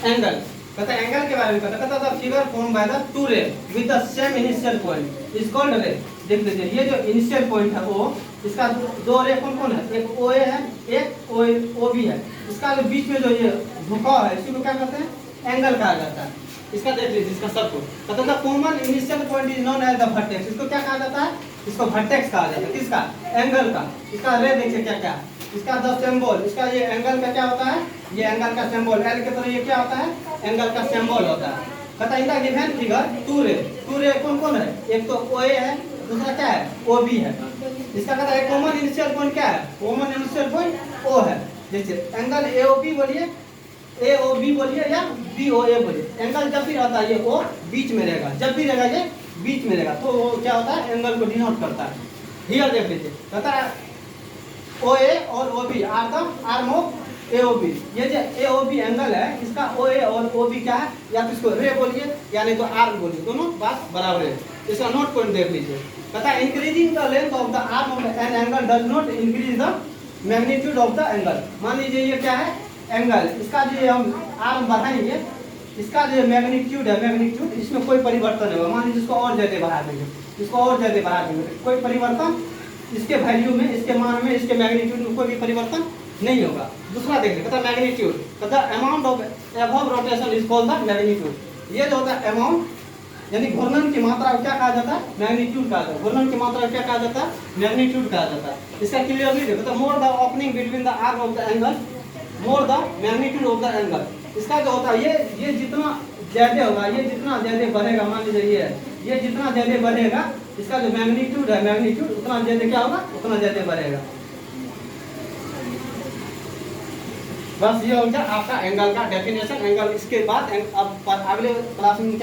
Angle, कहता है angle के बारे में कहता था figure form by the two ray with the same initial point is called ray. देख लीजिए ये जो इनिशियल पॉइंट है ओ, इसका दो रे कौन कौन है, एक ओ ए है एक ओ बी है, इसका जो बीच में जो ये झुकाव है इसी को क्या कहते हैं, एंगल कहा जाता है। इसका देख लीजिए इसका सब को कहता था common initial point is known as the vertex, इसको क्या कहा जाता है, इसको वर्टेक्स कहा जाता है, किसका, एंगल का। इसका रे देखिए क्या क्या, इसका द सिंबल, इसका ये एंगल का क्या होता है, ये एंगल का सिंबल एल के तरह ये क्या होता है, एंगल का सिंबल होता है। कहता है गिवन फिगर टू रे कौन कौन है, एक तो ओ ए है, दूसरा क्या है, ओ बी है। इसका कहता है कॉमन इनिशियल पॉइंट क्या है, कॉमन इनिशियल पॉइंट ओ है। जैसे एंगल ए ओ बी बोलिए, ए ओ बी बोलिए या बी ओ ए बोलिए, एंगल जब भी रहता है ये ओ बीच में रहेगा, जब भी रहेगा ये बीच में रहेगा, तो वो क्या होता है, एंगल को डिनोट करता है। हियर देख लीजिए कहता है ओ ए और O B are the arm of A O B. ये जो ए ओ बी एंगल है इसका ओ ए और ओ बी क्या है, या तो इसको रे बोलिए या नहीं तो आर्म बोलिए, दोनों बात बराबर है। इसका नोट पॉइंट देख लीजिए, कहता है increasing the length of the arm of an angle does not increase the magnitude of the angle. मान लीजिए ये क्या है, एंगल, इसका जो हम आर्म बढ़ाएंगे, इसका जो मैग्नीट्यूड है, मैग्नीट्यूड इसमें कोई परिवर्तन नहीं होगा। मान लीजिए इसको और ज्यादा बढ़ा देंगे, इसको और ज्यादा बढ़ा देंगे, कोई परिवर्तन इसके वैल्यू में, इसके मान में, इसके मैग्नीट्यूड में कोई भी परिवर्तन नहीं होगा। दूसरा देखिए कहता है मैग्नीट्यूड, कहता है amount of above rotation is called the magnitude. ये जो होता है अमाउंट यानी घूर्णन की मात्रा को क्या कहा जाता है, मैग्नीट्यूड कहा जाता है। घूर्णन की मात्रा को क्या कहा जाता है, मैग्नीट्यूड कहा जाता है। इसका क्लियरली देखो तो more the opening between the arm of the angle more the magnitude of the angle. इसका जो होता है ये जितना ज्यादा होगा, ये जितना ज्यादा बढ़ेगा, मान लीजिए ये जितना ज्यादा बढ़ेगा, इसका जो मैग्नीट्यूड है, मैग्नीट्यूड उतना ज्यादा क्या होगा, उतना ज्यादा बढ़ेगा। बस ये हो गया आपका एंगल का डेफिनेशन। एंगल इसके बाद अब अगले क्लास में क्या